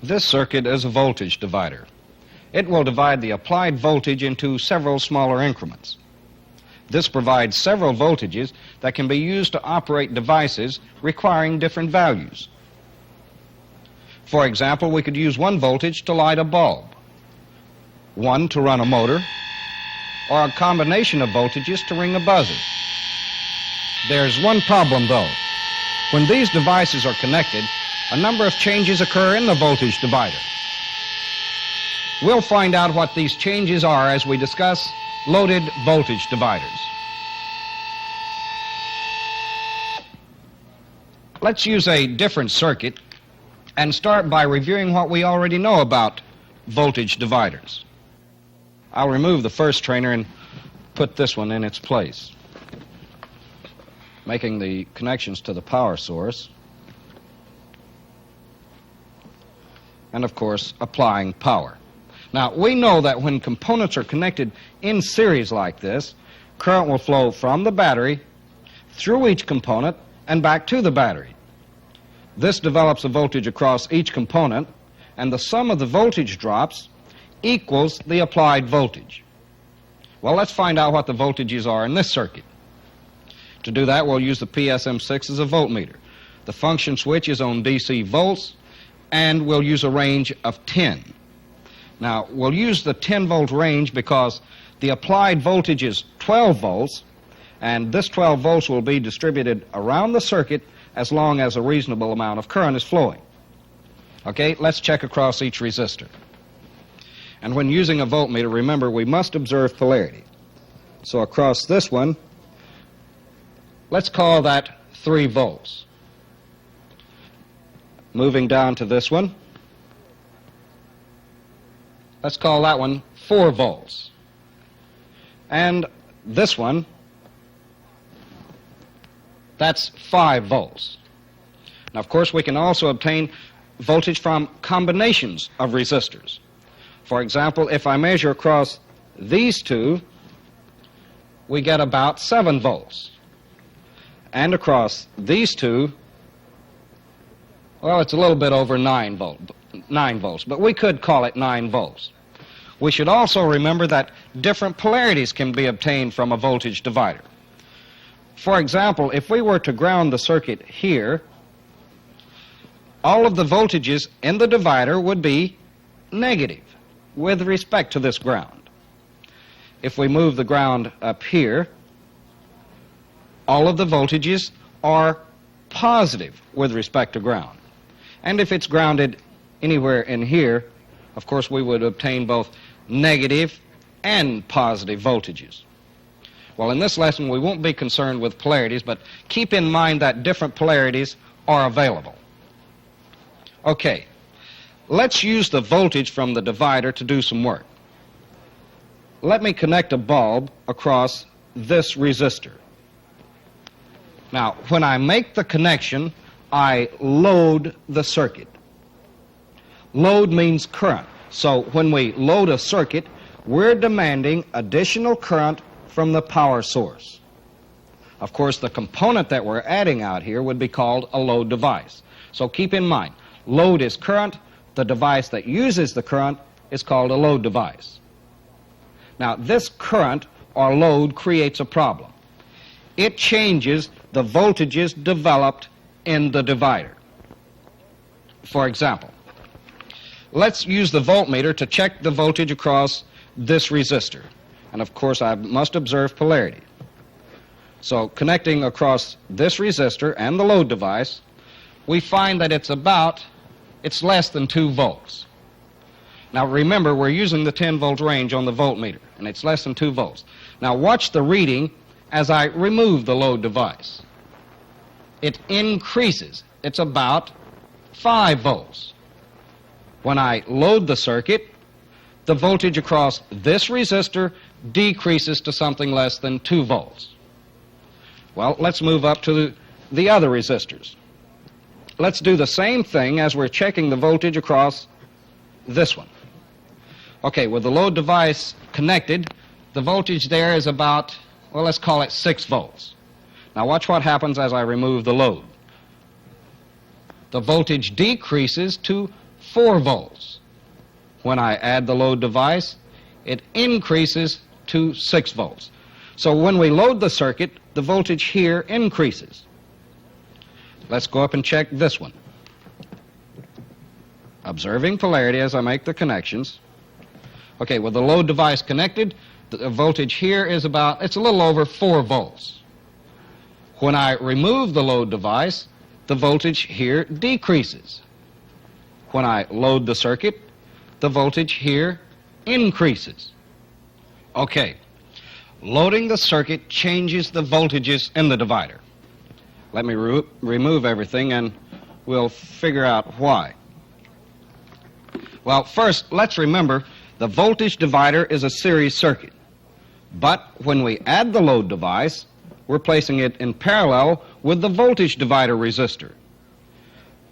This circuit is a voltage divider. It will divide the applied voltage into several smaller increments. This provides several voltages that can be used to operate devices requiring different values. For example, we could use one voltage to light a bulb, one to run a motor, or a combination of voltages to ring a buzzer. There's one problem, though. When these devices are connected, a number of changes occur in the voltage divider. We'll find out what these changes are as we discuss loaded voltage dividers. Let's use a different circuit and start by reviewing what we already know about voltage dividers. I'll remove the first trainer and put this one in its place, making the connections to the power source, and of course applying power. Now, we know that when components are connected in series like this, current will flow from the battery through each component and back to the battery. This develops a voltage across each component, and the sum of the voltage drops equals the applied voltage. Well, let's find out what the voltages are in this circuit. To do that, we'll use the PSM6 as a voltmeter. The function switch is on DC volts, and we'll use a range of 10. Now, we'll use the 10-volt range because the applied voltage is 12 volts, and this 12 volts will be distributed around the circuit as long as a reasonable amount of current is flowing. Okay, let's check across each resistor. And when using a voltmeter, remember, we must observe polarity. So across this one, let's call that 3 volts. Moving down to this one, let's call that one 4 volts. And this one, that's 5 volts. Now, of course, we can also obtain voltage from combinations of resistors. For example, if I measure across these two, we get about 7 volts. And across these two, well, it's a little bit over 9 volts, but we could call it 9 volts. We should also remember that different polarities can be obtained from a voltage divider. For example, if we were to ground the circuit here, all of the voltages in the divider would be negative with respect to this ground. If we move the ground up here, all of the voltages are positive with respect to ground. And if it's grounded anywhere in here, of course, we would obtain both negative and positive voltages. Well, in this lesson, we won't be concerned with polarities, but keep in mind that different polarities are available. Okay, let's use the voltage from the divider to do some work. Let me connect a bulb across this resistor. Now, when I make the connection, I load the circuit. Load means current. So when we load a circuit, we're demanding additional current from the power source. Of course, the component that we're adding out here would be called a load device. So keep in mind, load is current. The device that uses the current is called a load device. Now, this current or load creates a problem. It changes the voltages developed in the divider. For example, let's use the voltmeter to check the voltage across this resistor. And of course, I must observe polarity. So connecting across this resistor and the load device, we find that it's less than 2 volts. Now remember, we're using the 10-volt range on the voltmeter, and it's less than 2 volts. Now watch the reading as I remove the load device. It increases. It's about 5 volts. When I load the circuit, the voltage across this resistor decreases to something less than 2 volts. Well, let's move up to the other resistors. Let's do the same thing as we're checking the voltage across this one. Okay, with the load device connected, the voltage there is about, well, let's call it 6 volts. Now watch what happens as I remove the load. The voltage decreases to 4 volts. When I add the load device, it increases to 6 volts. So when we load the circuit, the voltage here increases. Let's go up and check this one. Observing polarity as I make the connections. Okay, with the load device connected, the voltage here is it's a little over 4 volts. When I remove the load device, the voltage here decreases. When I load the circuit, the voltage here increases. Okay, loading the circuit changes the voltages in the divider. Let me remove everything and we'll figure out why. Well, first, let's remember the voltage divider is a series circuit. But when we add the load device, we're placing it in parallel with the voltage divider resistor.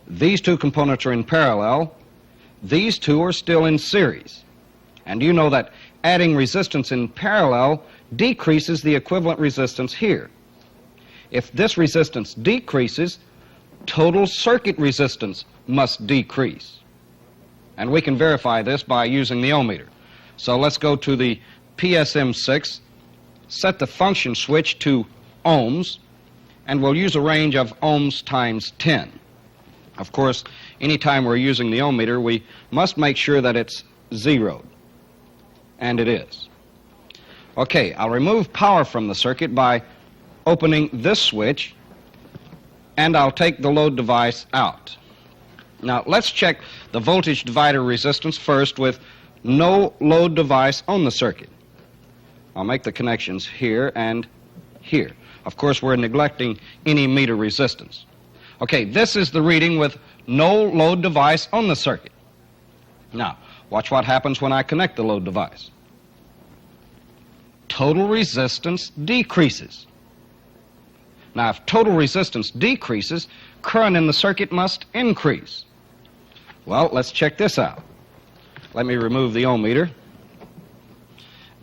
These two components are in parallel. These two are still in series. And you know that adding resistance in parallel decreases the equivalent resistance here. If this resistance decreases, total circuit resistance must decrease. And we can verify this by using the ohmmeter. So let's go to the PSM6, set the function switch to ohms, and we'll use a range of ohms times 10. Of course, anytime we're using the ohmmeter, we must make sure that it's zeroed. And it is. Okay, I'll remove power from the circuit by opening this switch, and I'll take the load device out. Now, let's check the voltage divider resistance first with no load device on the circuit. I'll make the connections here and here. Of course, we're neglecting any meter resistance. Okay, this is the reading with no load device on the circuit. Now, watch what happens when I connect the load device. Total resistance decreases. Now, if total resistance decreases, current in the circuit must increase. Well, let's check this out. Let me remove the ohmmeter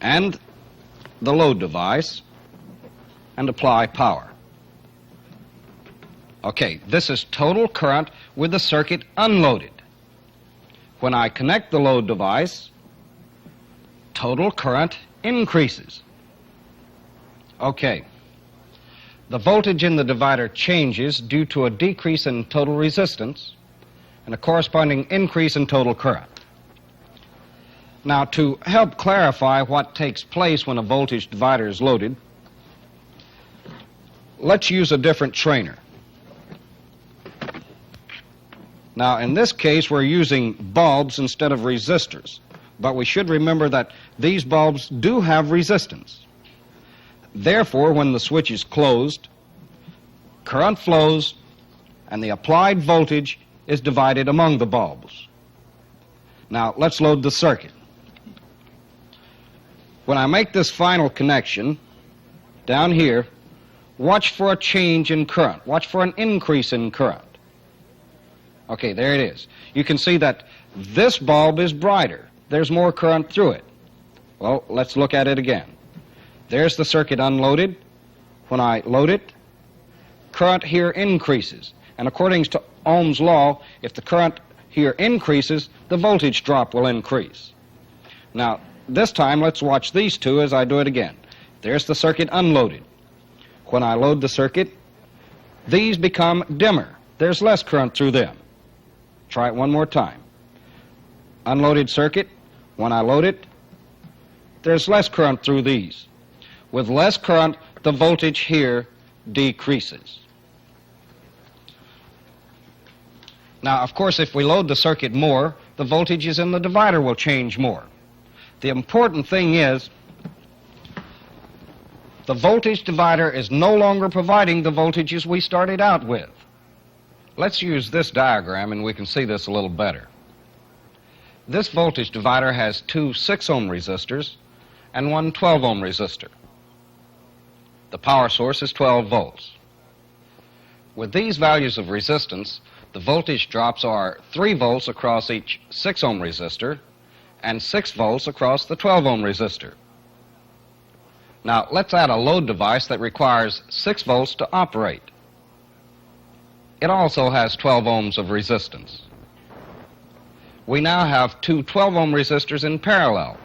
and the load device and apply power. Okay, this is total current with the circuit unloaded. When I connect the load device, total current increases. Okay, the voltage in the divider changes due to a decrease in total resistance and a corresponding increase in total current. Now, to help clarify what takes place when a voltage divider is loaded, let's use a different trainer. Now, in this case, we're using bulbs instead of resistors, but we should remember that these bulbs do have resistance. Therefore, when the switch is closed, current flows and the applied voltage is divided among the bulbs. Now, let's load the circuit. When I make this final connection, down here, watch for a change in current. Watch for an increase in current. Okay, there it is. You can see that this bulb is brighter. There's more current through it. Well, let's look at it again. There's the circuit unloaded. When I load it, current here increases. And according to Ohm's law, if the current here increases, the voltage drop will increase. Now, this time, let's watch these two as I do it again. There's the circuit unloaded. When I load the circuit, these become dimmer. There's less current through them. Try it one more time. Unloaded circuit, when I load it, there's less current through these. With less current, the voltage here decreases. Now, of course, if we load the circuit more, the voltages in the divider will change more. The important thing is the voltage divider is no longer providing the voltages we started out with. Let's use this diagram and we can see this a little better. This voltage divider has two 6-ohm resistors and one 12-ohm resistor. The power source is 12 volts. With these values of resistance, the voltage drops are 3 volts across each 6-ohm resistor and 6 volts across the 12-ohm resistor. Now, let's add a load device that requires 6 volts to operate. It also has 12 ohms of resistance. we now have two 12-ohm resistors in parallel,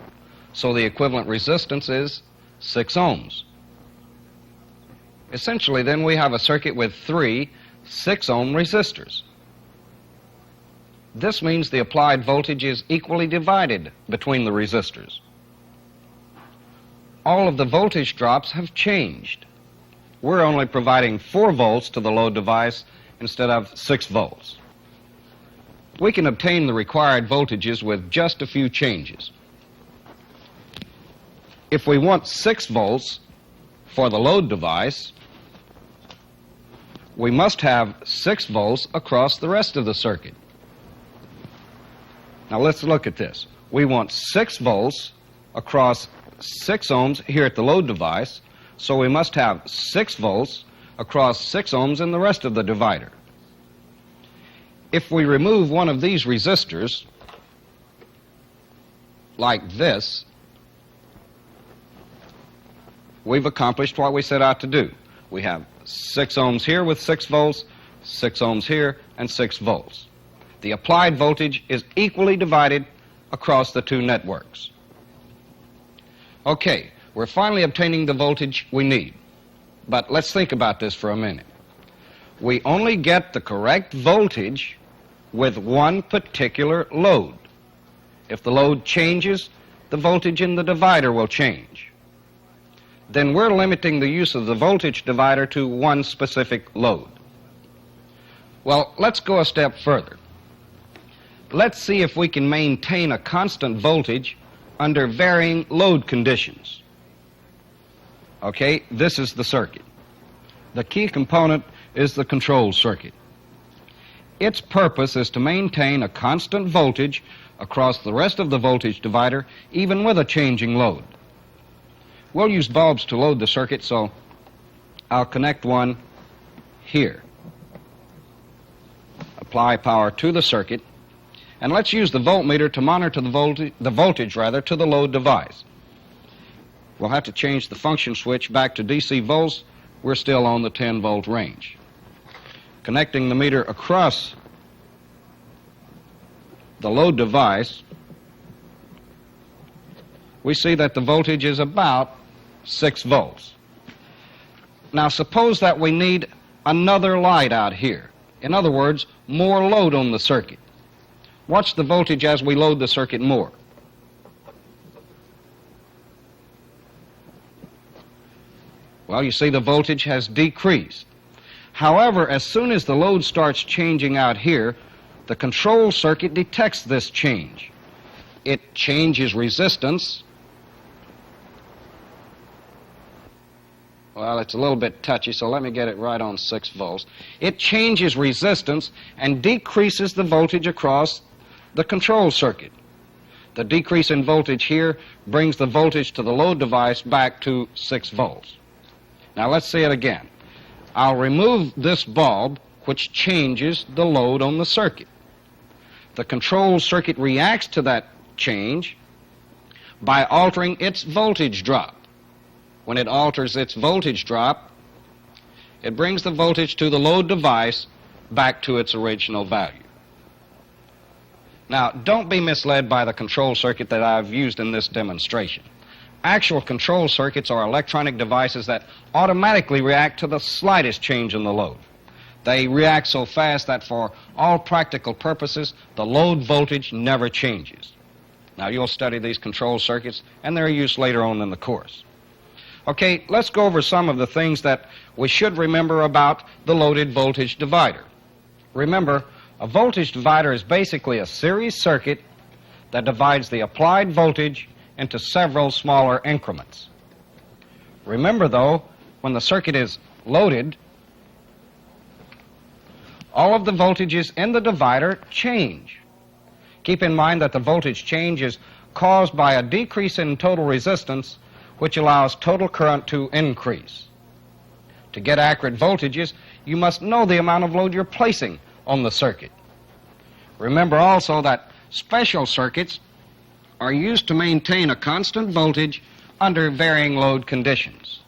so the equivalent resistance is 6 ohms. Essentially, then, we have a circuit with three 6-ohm resistors. This means the applied voltage is equally divided between the resistors. All of the voltage drops have changed. We're only providing 4 volts to the load device instead of 6 volts. We can obtain the required voltages with just a few changes. If we want 6 volts for the load device, we must have 6 volts across the rest of the circuit. Now let's look at this. We want 6 volts across 6 ohms here at the load device, so we must have 6 volts across 6 ohms in the rest of the divider. If we remove one of these resistors, like this, we've accomplished what we set out to do. We have 6 ohms here with 6 volts, 6 ohms here, and 6 volts. The applied voltage is equally divided across the two networks. Okay, we're finally obtaining the voltage we need. But let's think about this for a minute. We only get the correct voltage with one particular load. If the load changes, the voltage in the divider will change. Then we're limiting the use of the voltage divider to one specific load. Well, let's go a step further. Let's see if we can maintain a constant voltage under varying load conditions. Okay, this is the circuit. The key component is the control circuit. Its purpose is to maintain a constant voltage across the rest of the voltage divider, even with a changing load. We'll use bulbs to load the circuit, so I'll connect one here. Apply power to the circuit, and let's use the voltmeter to monitor the voltage to the load device. We'll have to change the function switch back to DC volts. We're still on the 10-volt range. Connecting the meter across the load device, we see that the voltage is about 6 volts. Now suppose that we need another light out here. In other words, more load on the circuit. Watch the voltage as we load the circuit more. Well, you see the voltage has decreased. However, as soon as the load starts changing out here, the control circuit detects this change. It changes resistance. Well, it's a little bit touchy, so let me get it right on 6 volts. It changes resistance and decreases the voltage across the control circuit. The decrease in voltage here brings the voltage to the load device back to 6 volts. Now let's see it again. I'll remove this bulb, which changes the load on the circuit. The control circuit reacts to that change by altering its voltage drop. When it alters its voltage drop, it brings the voltage to the load device back to its original value. Now, don't be misled by the control circuit that I've used in this demonstration. Actual control circuits are electronic devices that automatically react to the slightest change in the load. They react so fast that for all practical purposes, the load voltage never changes. Now, you'll study these control circuits and their use later on in the course. Okay, let's go over some of the things that we should remember about the loaded voltage divider. Remember, a voltage divider is basically a series circuit that divides the applied voltage into several smaller increments. Remember, though, when the circuit is loaded, all of the voltages in the divider change. Keep in mind that the voltage change is caused by a decrease in total resistance, which allows total current to increase. To get accurate voltages, you must know the amount of load you're placing on the circuit. Remember also that special circuits are used to maintain a constant voltage under varying load conditions.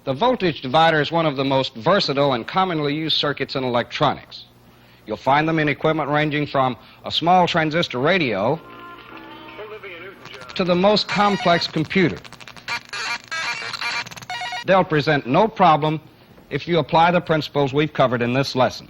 The voltage divider is one of the most versatile and commonly used circuits in electronics. You'll find them in equipment ranging from a small transistor radio to the most complex computer. They'll present no problem if you apply the principles we've covered in this lesson.